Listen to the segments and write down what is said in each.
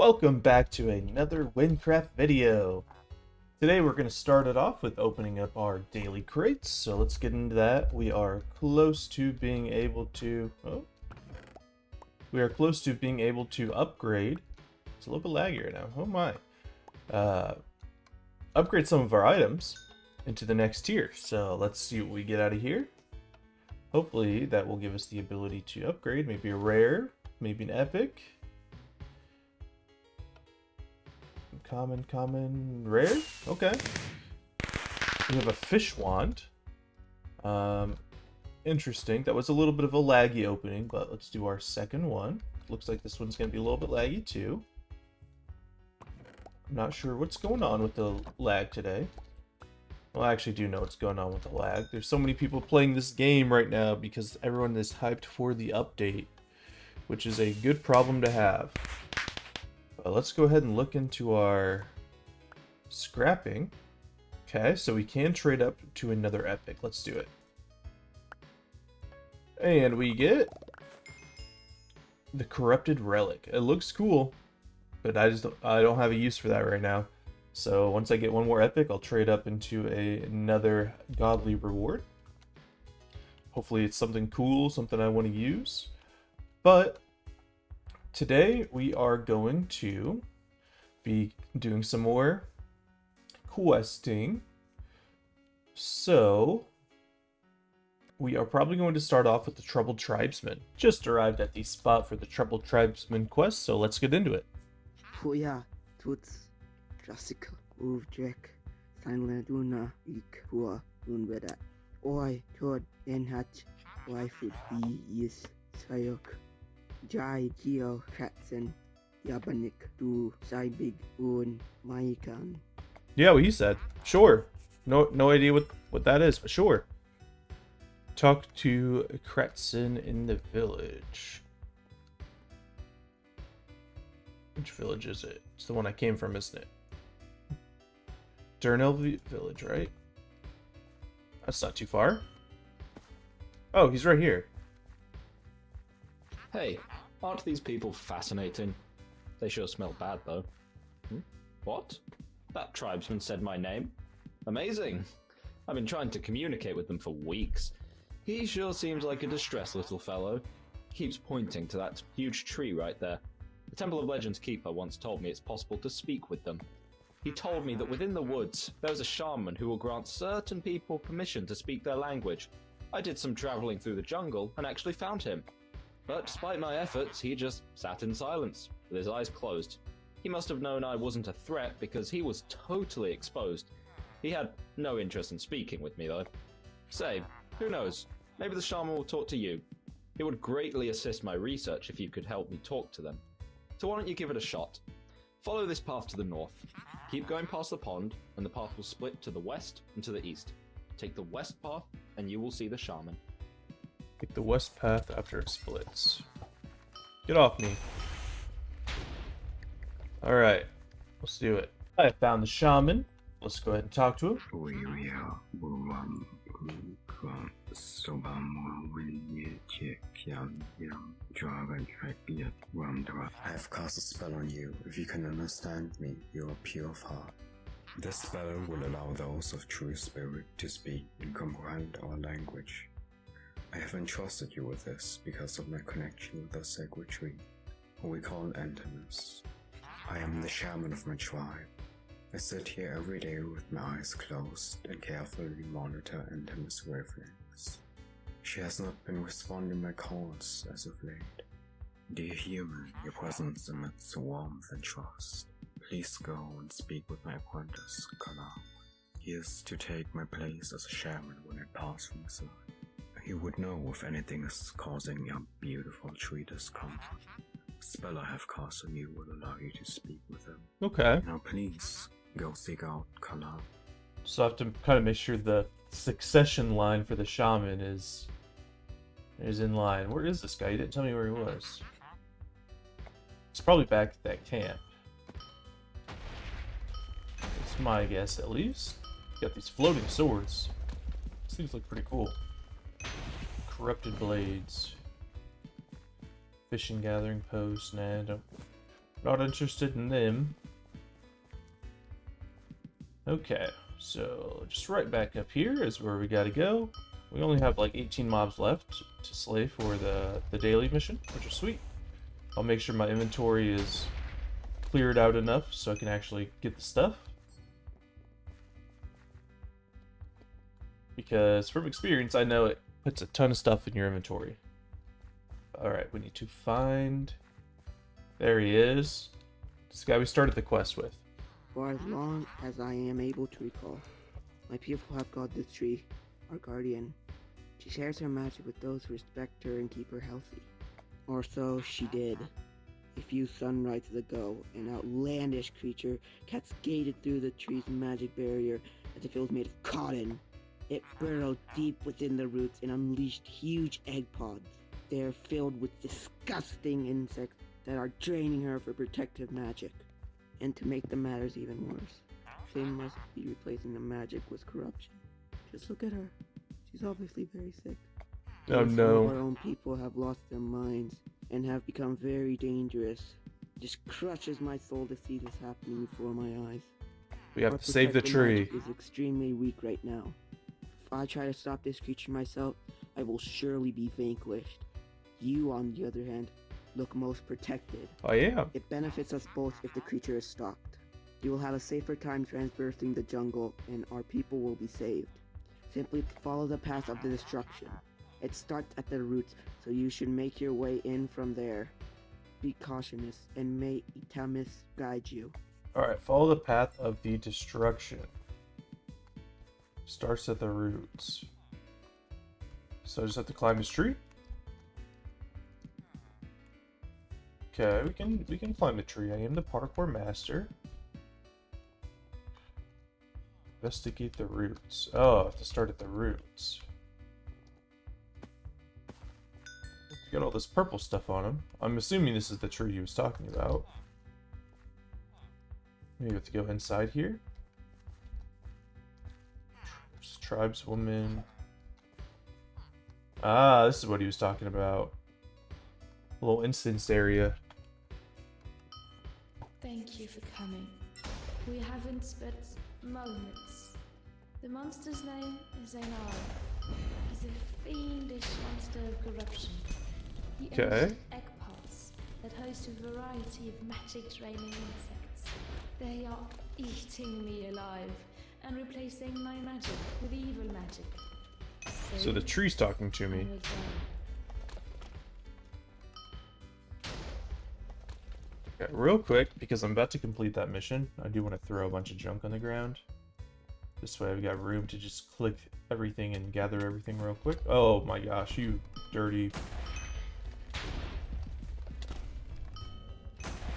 Welcome back to another Wynncraft video. Today we're going to start it off with opening up our daily crates, so let's get into that. We are close to being able to upgrade. It's a little bit laggy right now. Oh my. Upgrade some of our items into the next tier. So let's see what we get out of here. Hopefully that will give us the ability to upgrade, maybe a rare, maybe an epic. Common, rare. Okay. We have a fish wand. Interesting. That was a little bit of a laggy opening, but let's do our second one. Looks like this one's going to be a little bit laggy too. I'm not sure what's going on with the lag today. Well, I actually do know what's going on with the lag. There's so many people playing this game right now because everyone is hyped for the update, which is a good problem to have. Let's go ahead and look into our scrapping. Okay, so we can trade up to another epic. Let's do it. And we get the corrupted relic. It looks cool, but I don't have a use for that right now. So once I get one more epic, I'll trade up into another godly reward. Hopefully it's something cool, something I want to use. But today we are going to be doing some more questing. So we are probably going to start off with the troubled tribesmen. Just arrived at the spot for the troubled tribesmen quest, so let's get into it. Puya tuts Jessica Uvjek Sanladuna Ik Pua Unveda Oi Tod Enhach Waifu Be Is Sayok Jai Geo Katzen Yabanik Du Saibig Un Maikan. Yeah, what he said. Sure. No idea what that is, but sure. Talk to Kretsen in the village. Which village is it? It's the one I came from, isn't it? Durnell village, right? That's not too far. Oh, he's right here. Hey, aren't these people fascinating? They sure smell bad, though. What? That tribesman said my name? Amazing! I've been trying to communicate with them for weeks. He sure seems like a distressed little fellow. He keeps pointing to that huge tree right there. The Temple of Legends Keeper once told me it's possible to speak with them. He told me that within the woods, there's a shaman who will grant certain people permission to speak their language. I did some traveling through the jungle and actually found him. But despite my efforts, he just sat in silence, with his eyes closed. He must have known I wasn't a threat because he was totally exposed. He had no interest in speaking with me, though. Say, who knows? Maybe the shaman will talk to you. It would greatly assist my research if you could help me talk to them. So why don't you give it a shot? Follow this path to the north. Keep going past the pond, and the path will split to the west and to the east. Take the west path, and you will see the shaman. Take the west path after it splits. Get off me. Alright, let's do it. I found the shaman. Let's go ahead and talk to him. I have cast a spell on you. If you can understand me, you are pure of heart. This spell will allow those of true spirit to speak and comprehend our language. I have entrusted you with this because of my connection with the sacred tree, who we call Antimus. I am the shaman of my tribe. I sit here every day with my eyes closed and carefully monitor Antimus' wavelengths. She has not been responding my calls as of late. Dear human, your presence emits warmth and trust. Please go and speak with my apprentice, Kala. He is to take my place as a shaman when I pass from his side. He would know if anything is causing your beautiful tree discomfort. The spell I have cast on you will allow you to speak with him. Okay. Now please, go seek out Kala. So I have to kind of make sure the succession line for the shaman is in line. Where is this guy? He didn't tell me where he was. It's probably back at that camp. That's my guess, at least. Got these floating swords. These things look pretty cool. Corrupted blades. Fishing gathering post. Nah, don't Not interested in them. Okay, so just right back up here is where we gotta go. We only have like 18 mobs left to slay for the daily mission, which is sweet. I'll make sure my inventory is cleared out enough so I can actually get the stuff. Because from experience, I know it puts a ton of stuff in your inventory. Alright, we need to find... There he is. This guy we started the quest with. For as long as I am able to recall, my people have called this tree our guardian. She shares her magic with those who respect her and keep her healthy. Or so she did. A few sunrises ago, an outlandish creature cascaded through the tree's magic barrier as if it was made of cotton. It burrowed deep within the roots and unleashed huge egg pods. They are filled with disgusting insects that are draining her for protective magic. And to make the matters even worse, they must be replacing the magic with corruption. Just look at her. She's obviously very sick. Oh And no. some of our own people have lost their minds and have become very dangerous. It just crushes my soul to see this happening before my eyes. We have Our to save the protective tree. magic is extremely weak right now. If I try to stop this creature myself, I will surely be vanquished. You, on the other hand, look most protected. I am. It benefits us both if the creature is stopped. You will have a safer time traversing the jungle, and our people will be saved. Simply follow the path of the destruction. It starts at the roots, so you should make your way in from there. Be cautious, and may Itamis guide you. Alright, follow the path of the destruction. Starts at the roots. So I just have to climb this tree? Okay, we can climb the tree. I am the parkour master. Investigate the roots. Oh, I have to start at the roots. Got all this purple stuff on him. I'm assuming this is the tree he was talking about. Maybe we have to go inside here. Tribeswoman. Ah, this is what he was talking about. A little instance area. Thank you for coming. We haven't spent moments. The monster's name is Zainara. He's a fiendish monster of corruption. He Okay. owns egg pods that host a variety of magic-draining insects. They are eating me alive and replacing my magic with evil magic. So the tree's talking to I me. will die. Okay, real quick, because I'm about to complete that mission, I do want to throw a bunch of junk on the ground. This way I've got room to just click everything and gather everything real quick. Oh my gosh, you dirty.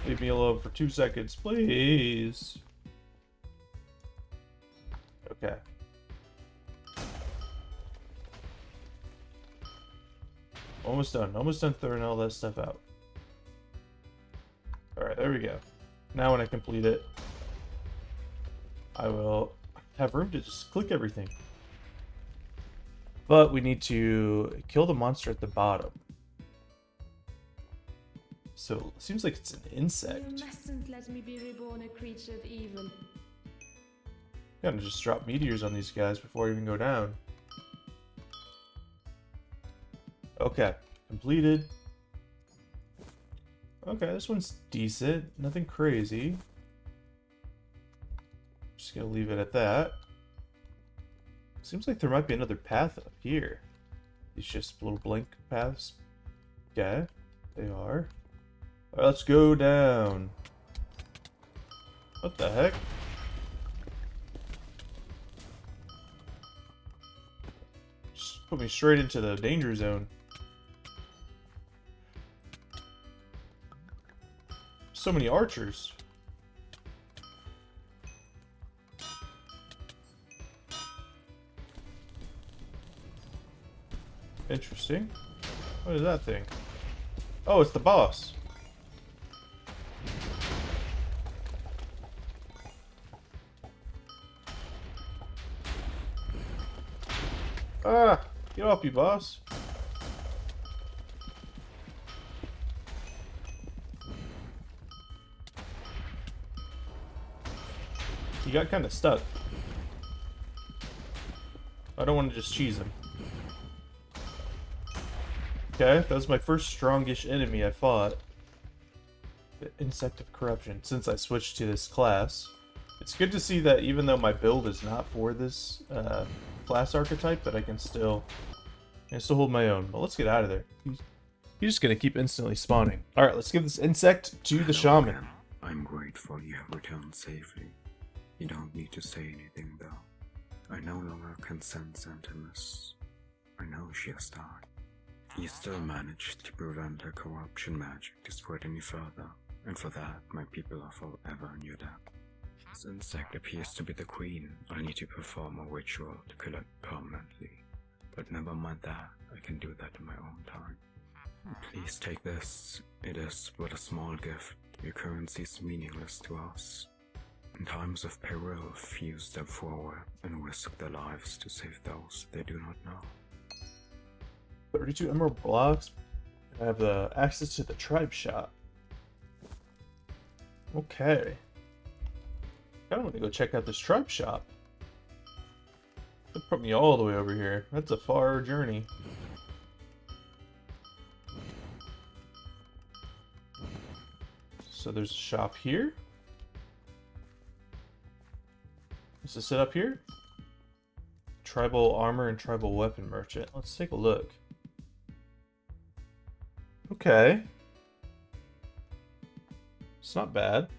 Leave me alone for 2 seconds, please. Okay. Almost done throwing all that stuff out. Alright, there we go. Now when I complete it, I will have room to just click everything. But we need to kill the monster at the bottom. So, it seems like it's an insect. You mustn't let me be reborn a creature of evil. Gotta just drop meteors on these guys before I even go down. Okay, completed. Okay, this one's decent. Nothing crazy. Just gonna leave it at that. Seems like there might be another path up here. These just little blank paths. Okay, they are. Alright, let's go down. What the heck? Just put me straight into the danger zone. So many archers. Interesting. What is that thing? Oh, it's the boss. Ah! Get off you, boss. He got kind of stuck. I don't want to just cheese him. Okay, that was my first strongish enemy I fought. The Insect of Corruption, since I switched to this class. It's good to see that even though my build is not for this class archetype, that I can still hold my own. But let's get out of there. He's just gonna keep instantly spawning. Alright, let's give this insect to the shaman. Cam. I'm grateful you have returned safely. You don't need to say anything though. I no longer can sense Antimus. I know she has died. You still managed to prevent her corruption magic to spread any further, and for that my people are forever in your debt. This insect appears to be the queen. I'll need to perform a ritual to kill it permanently. But never mind that, I can do that in my own time. Please take this. It is but a small gift. Your currency is meaningless to us. In times of peril, few step forward and risk their lives to save those they do not know. 32 emerald blocks. I have access to the tribe shop. Okay. I want to go check out this tribe shop. That put me all the way over here. That's a far journey. So there's a shop here. Is this it up here? Tribal armor and tribal weapon merchant. Let's take a look. Okay. It's not bad.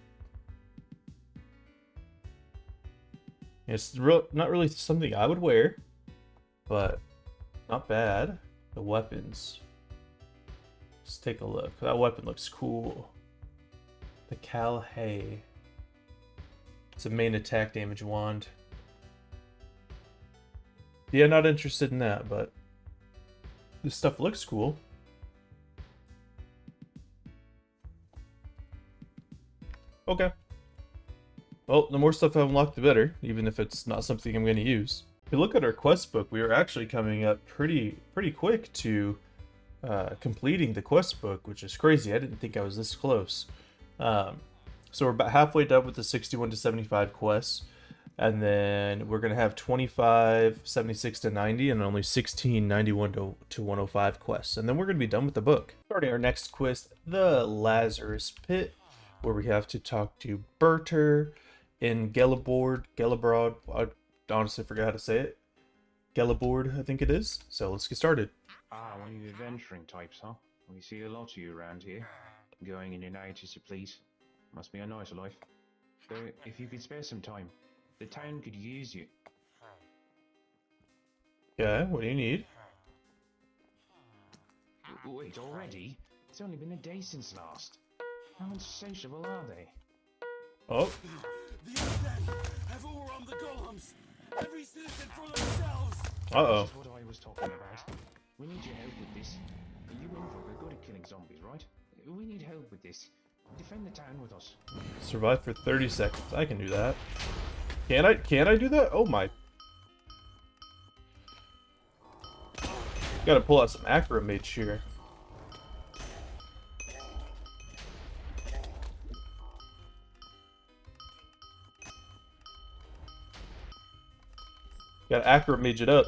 It's not really something I would wear, but not bad. The weapons. Let's take a look. That weapon looks cool. The Calhay. It's a main attack damage wand. Yeah, not interested in that, but this stuff looks cool. Okay. Well, the more stuff I unlock, the better, even if it's not something I'm going to use. If you look at our quest book, we are actually coming up pretty quick to completing the quest book, which is crazy. I didn't think I was this close. So we're about halfway done with the 61 to 75 quests, and then we're going to have 25, 76 to 90, and only 16, 91 to 105 quests, and then we're going to be done with the book. Starting our next quest, the Lazarus Pit, where we have to talk to Berter in Gellibrod. I honestly forgot how to say it. Gellibrod, I think it is. So let's get started. Ah, one of you adventuring types, huh? We see a lot of you around here. Going in and out as you please. Must be a nice life. Though, if you could spare some time, the town could use you. Okay, what do you need? Wait, already? It's only been a day since last. How insatiable are they? Oh. The undead have overrun the golems. Every citizen for themselves. Uh-oh. This is what I was talking about. We need your help with this. You Wynncraft are good at killing zombies, right? We need help with this. Defend the town with us. Survive for 30 seconds. I can do that. Can I do that? Oh my. Gotta pull out some acro mage here. Gotta acro mage it up.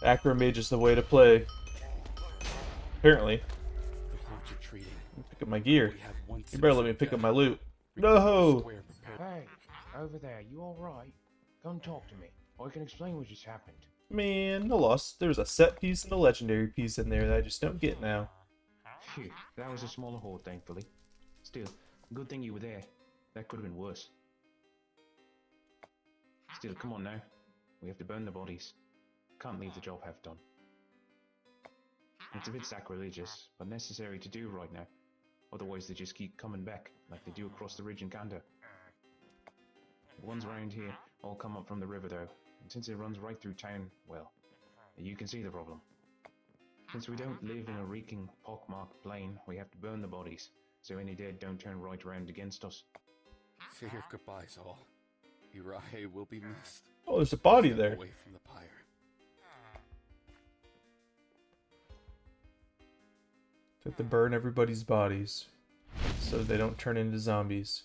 Acro mage is the way to play. Apparently. Pick up my gear. You better let me pick up my loot. No! Hey, over there, you alright? Come talk to me. I can explain what just happened. Man, no loss. There's a set piece and a legendary piece in there that I just don't get now. Phew, that was a smaller horde, thankfully. Still, good thing you were there. That could have been worse. Still, come on now. We have to burn the bodies. Can't leave the job half done. It's a bit sacrilegious, but necessary to do right now. Otherwise they just keep coming back, like they do across the ridge in Kanda. The ones around here all come up from the river though, and since it runs right through town, well, you can see the problem. Since we don't live in a reeking, pockmarked plain, we have to burn the bodies, so any dead don't turn right around against us. Say your goodbyes, all. Irahe will be missed. Oh, there's a body Step there. Away from the pyre. Have to burn everybody's bodies so they don't turn into zombies.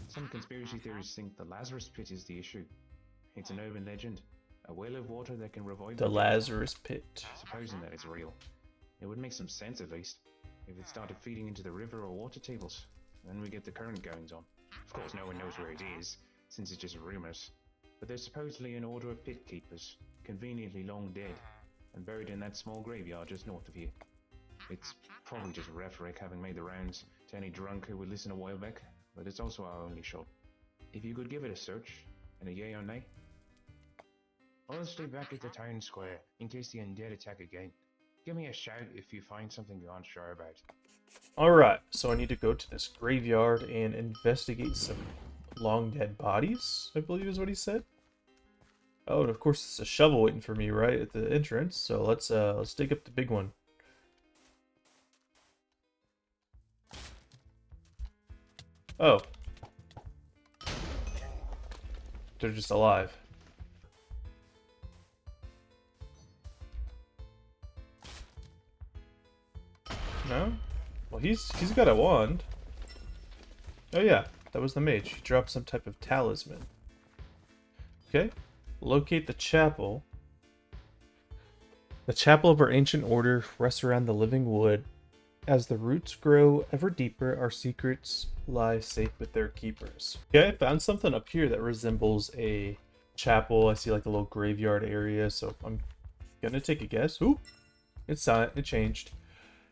Some conspiracy theorists think the Lazarus pit is the issue. It's an urban legend, a well of water that can revive The dead. Lazarus pit. Supposing that it's real. It would make some sense at least, if it started feeding into the river or water tables. Then we get the current goings on. Of course no one knows where it is, since it's just rumours. But there's supposedly an order of pit keepers, conveniently long dead, and buried in that small graveyard just north of here. It's probably just rhetoric having made the rounds to any drunk who would listen a while back, but it's also our only shot. If you could give it a search, and a yay or nay? I'll stay back at the town square, in case the undead attack again. Give me a shout if you find something you're unsure about. Alright, so I need to go to this graveyard and investigate some long dead bodies, I believe is what he said. Oh, and of course it's a shovel waiting for me right at the entrance, so let's dig up the big one. Oh. They're just alive. No? Well, he's got a wand. Oh yeah, that was the mage. He dropped some type of talisman. Okay. Locate the chapel. The chapel of our ancient order rests around the living wood. As the roots grow ever deeper, our secrets lie safe with their keepers. Okay, I found something up here that resembles a chapel. I see like a little graveyard area, so I'm gonna take a guess. Ooh, it changed.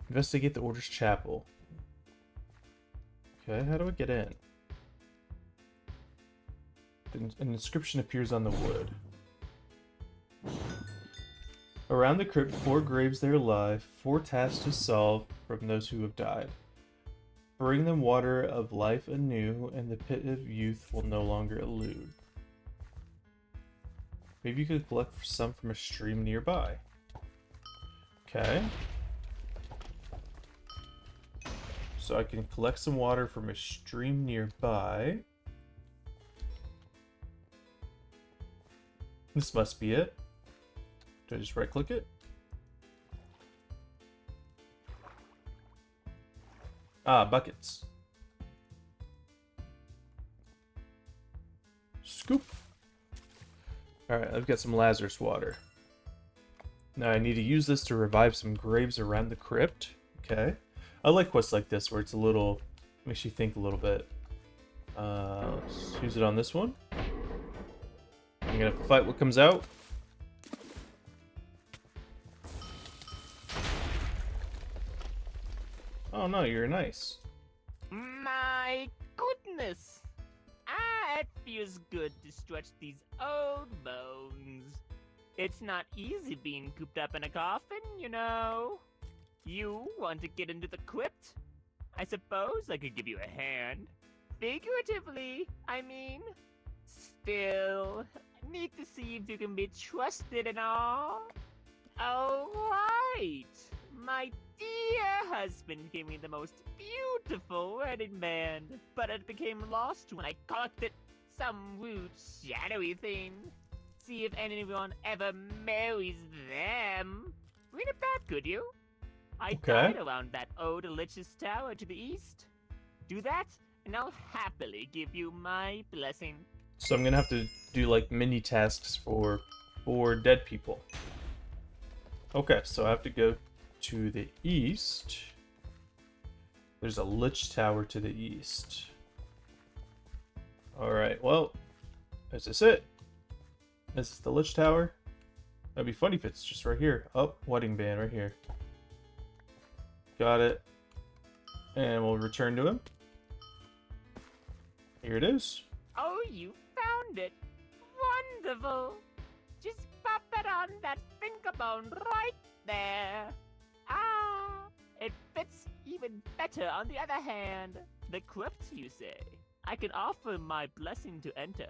Investigate the order's chapel. Okay, how do I get in? An inscription appears on the wood. Around the crypt, 4 graves there lie, 4 tasks to solve from those who have died. Bring them water of life anew, and the pit of youth will no longer elude. Maybe you could collect some from a stream nearby. Okay. So I can collect some water from a stream nearby. This must be it. Do I just right click it? Ah, buckets. Scoop. Alright, I've got some Lazarus water. Now I need to use this to revive some graves around the crypt. Okay. I like quests like this where it's a little, makes you think a little bit. Let's use it on this one. I'm gonna fight what comes out. Oh no, you're nice. My goodness! It feels good to stretch these old bones. It's not easy being cooped up in a coffin, you know. You want to get into the crypt? I suppose I could give you a hand. Figuratively, I mean. Still, need to see if you can be trusted and all. Oh, right. My dear husband gave me the most beautiful wedding band, but it became lost when I collected some rude, shadowy thing. See if anyone ever marries them. Read about, could you? I died around that old Lich's tower to the east. Do that, and I'll happily give you my blessing. So I'm gonna have to do like mini tasks for dead people. Okay, so I have to go to the east. There's a Lich Tower to the east. Alright, well, is this it? Is this the Lich Tower? That'd be funny if it's just right here. Oh, wedding band right here. Got it. And we'll return to him. Here it is. Oh, you found it. Wonderful. Just pop it on that finger bone right there. Ah, it fits even better on the other hand. The crypt, you say? I can offer my blessing to enter,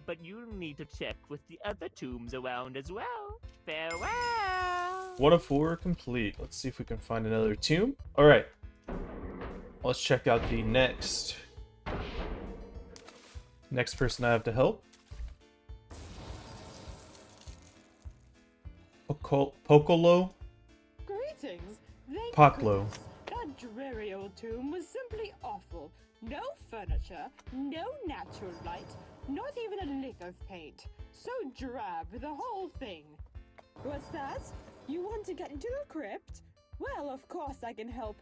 but you'll need to check with the other tombs around as well. Farewell! 1 of 4 complete. Let's see if we can find another tomb. Alright. Let's check out the next person I have to help. Pocolo? Greetings. Thank Potlow. goodness. That dreary old tomb was simply awful. No furniture, no natural light, not even a lick of paint. So drab, the whole thing. What's that? You want to get into the crypt? Well, of course I can help.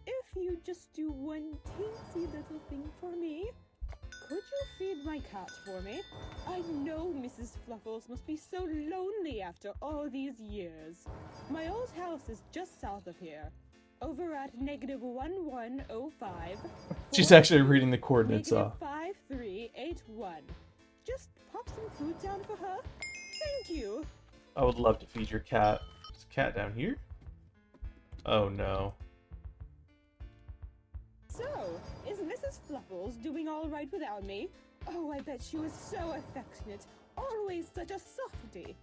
If you just do one teensy little thing for me. Could you feed my cat for me? I know Mrs. Fluffles must be so lonely after all these years. My old house is just south of here. Over at -1105. She's actually reading the coordinates off. -5381. Just pop some food down for her. Thank you. I would love to feed your cat. Is the cat down here? Oh no. So, is Mrs. Fluffles doing all right without me? Oh, I bet she was so affectionate. Always such a softie.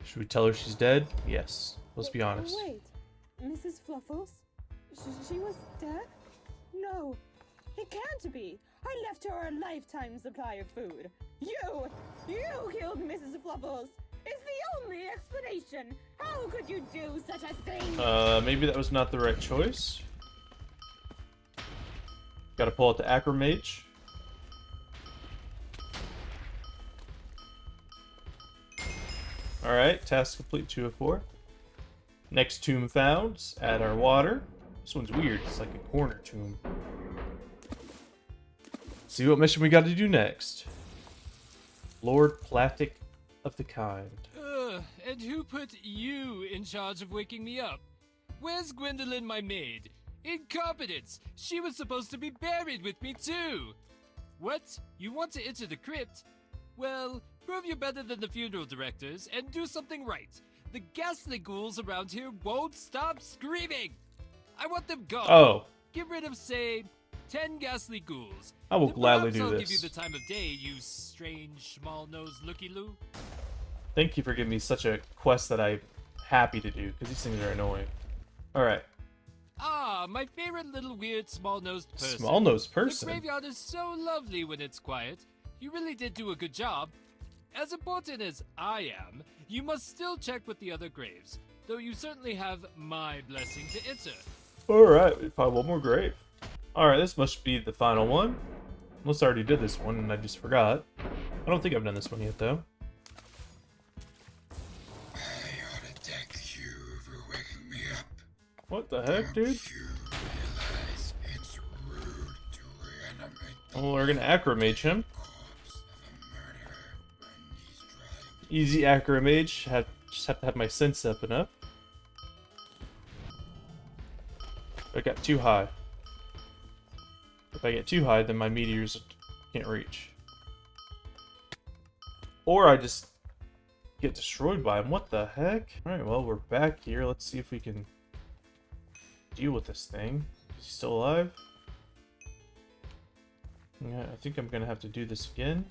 Should we tell her she's dead? Yes. Let's be honest. Wait, Mrs. Fluffles? She was dead? No, it can't be. I left her a lifetime supply of food. You killed Mrs. Fluffles. It's the only explanation. How could you do such a thing? Maybe that was not the right choice. Gotta pull out the Acromage. Alright, task complete 2 of 4. Next tomb found. Add our water. This one's weird. It's like a corner tomb. See what mission we got to do next. Lord Platic of the Kind. And who put you in charge of waking me up? Where's Gwendolyn, my maid? Incompetence! She was supposed to be buried with me too! What? You want to enter the crypt? Well, prove you're better than the funeral directors and do something right. The ghastly ghouls around here won't stop screaming! I want them gone! Oh. Get rid of, say, 10 ghastly ghouls. I will Then gladly perhaps do I'll this. give you the time of day, you strange, small-nosed looky-loo. Thank you for giving me such a quest that I'm happy to do, because these things are annoying. Alright. Ah, my favorite little weird small-nosed person. Small-nosed The person? graveyard is so lovely when it's quiet. You really did do a good job. As important as I am, you must still check with the other graves, though you certainly have my blessing to enter. Alright, we found one more grave. Alright, this must be the final one. Unless I already did this one and I just forgot. I don't think I've done this one yet, though. I ought to thank you for waking me up. What the heck, dude? You realize it's rude to reanimate the Well, we're gonna Acromage him. corpse of a murderer when he's dry. Easy Acromage. Just have to have my sense up enough. I got too high. If I get too high, then my meteors can't reach. Or I just get destroyed by him. What the heck? Alright, well, we're back here. Let's see if we can deal with this thing. Is he still alive? Yeah, I think I'm gonna have to do this again.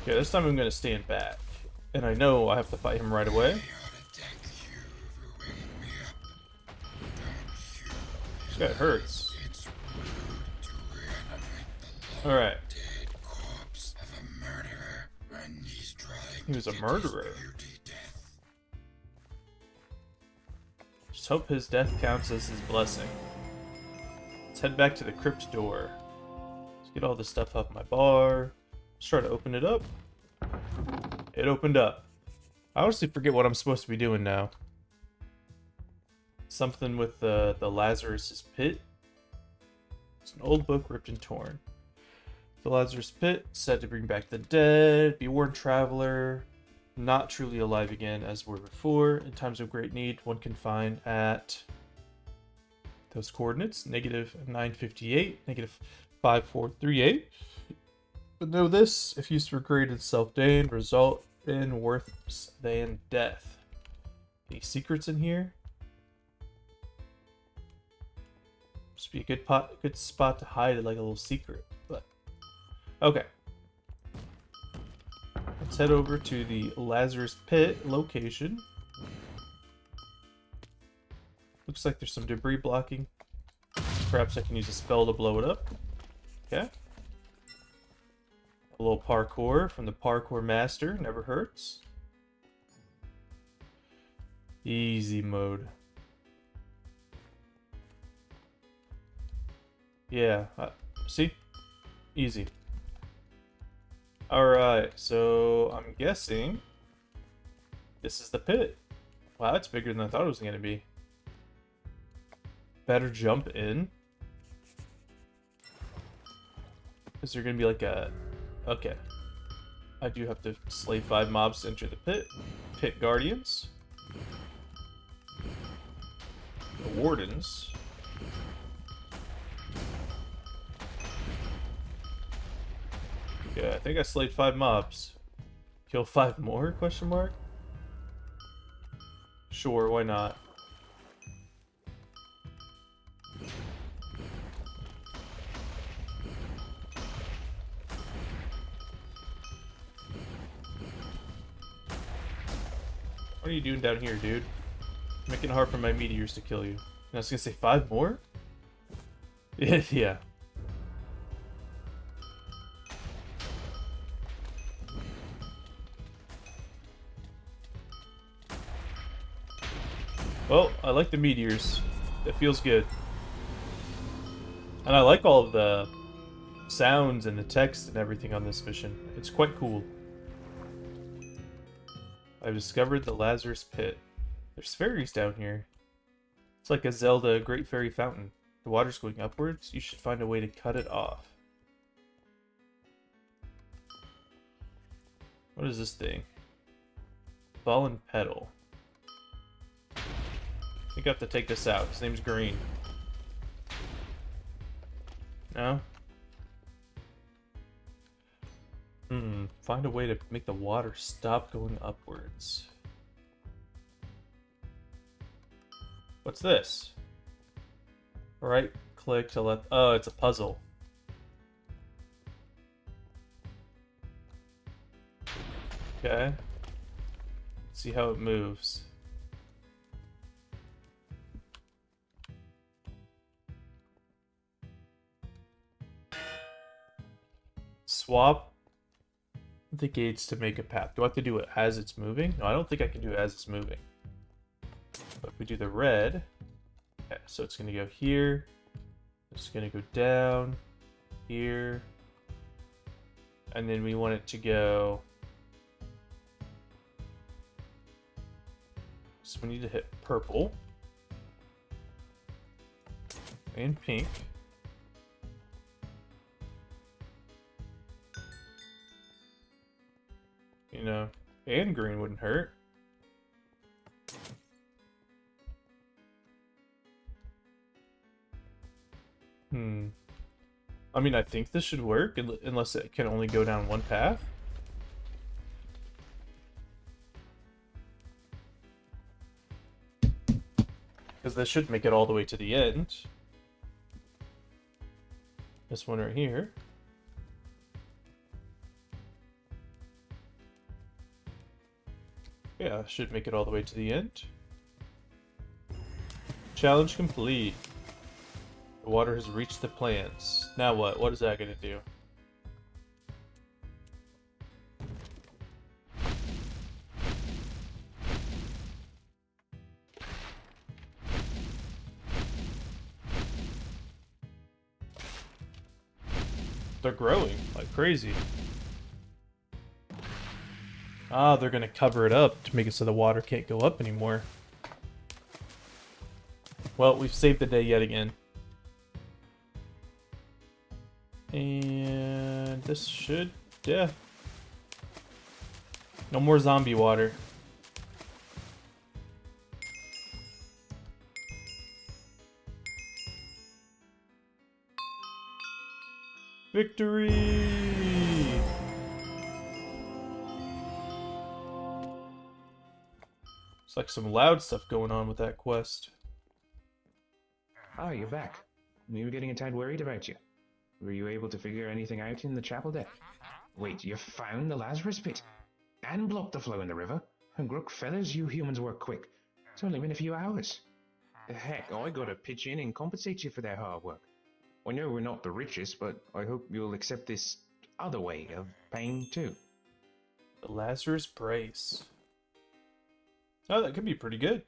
Okay, this time I'm gonna stand back. And I know I have to fight him right away. I ought to thank you for waking me up. Don't you This guy hurts. It's rude to reanimate the Alright. dead corpse of a murderer when he's trying He was a to murderer. get his beauty death. Just hope his death counts as his blessing. Let's head back to the crypt door. Let's get all this stuff off my bar. Let's try to open it up. It opened up. I honestly forget what I'm supposed to be doing now. Something with the Lazarus' pit. It's an old book ripped and torn. The Lazarus pit, said to bring back the dead, be warned traveler, not truly alive again as were before. In times of great need, one can find at those coordinates, -958, -5438. But know this, if used for great and self-gain, result in worse than death. Any secrets in here? Just be a good spot to hide it, like a little secret. But okay. Let's head over to the Lazarus Pit location. Looks like there's some debris blocking. Perhaps I can use a spell to blow it up. Okay. A little parkour from the parkour master. Never hurts. Easy mode. Yeah. See? Easy. Alright, so I'm guessing this is the pit. Wow, that's bigger than I thought it was going to be. Better jump in. Is there going to be like a... Okay. I do have to slay 5 mobs to enter the pit. Pit guardians. The wardens. Okay, I think I slayed 5 mobs. Kill 5 more? Question mark? Sure, why not? What are you doing down here, dude? Making it hard for my meteors to kill you. And I was gonna say 5 more? Yeah. Well, I like the meteors. It feels good. And I like all of the sounds and the text and everything on this mission. It's quite cool. I've discovered the Lazarus pit. There's fairies down here. It's like a Zelda Great Fairy Fountain. The water's going upwards. You should find a way to cut it off. What is this thing? Fallen petal. I think I have to take this out. His name's Green. No? Find a way to make the water stop going upwards. What's this? Right click to let... Oh, it's a puzzle. Okay. Let's see how it moves. Swap the gates to make a path. Do I have to do it as it's moving? No, I don't think I can do it as it's moving. But if we do the red, okay, so it's going to go here. It's going to go down here. And then we want it to go... So we need to hit purple. And pink. You know, and green wouldn't hurt. I mean, I think this should work, unless it can only go down one path. Because this should make it all the way to the end. This one right here. Yeah, should make it all the way to the end. Challenge complete. The water has reached the plants. Now what? What is that going to do? They're growing like crazy. Ah, they're going to cover it up to make it so the water can't go up anymore. Well, we've saved the day yet again. And this should, yeah. No more zombie water. Victory! It's like some loud stuff going on with that quest. Oh, you're back. We were getting a tad worried about you. Were you able to figure anything out in the chapel deck? Wait, you found the Lazarus pit? And blocked the flow in the river? And Grook fellas, you humans work quick. It's only been a few hours. Heck, I gotta pitch in and compensate you for that hard work. I know we're not the richest, but I hope you'll accept this other way of paying too. The Lazarus Brace. Oh, that could be pretty good.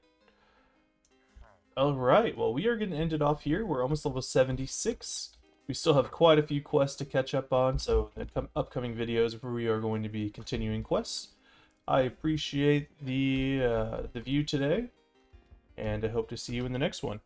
Alright, well, we are going to end it off here. We're almost level 76. We still have quite a few quests to catch up on, so in the upcoming videos we are going to be continuing quests. I appreciate the view today, and I hope to see you in the next one.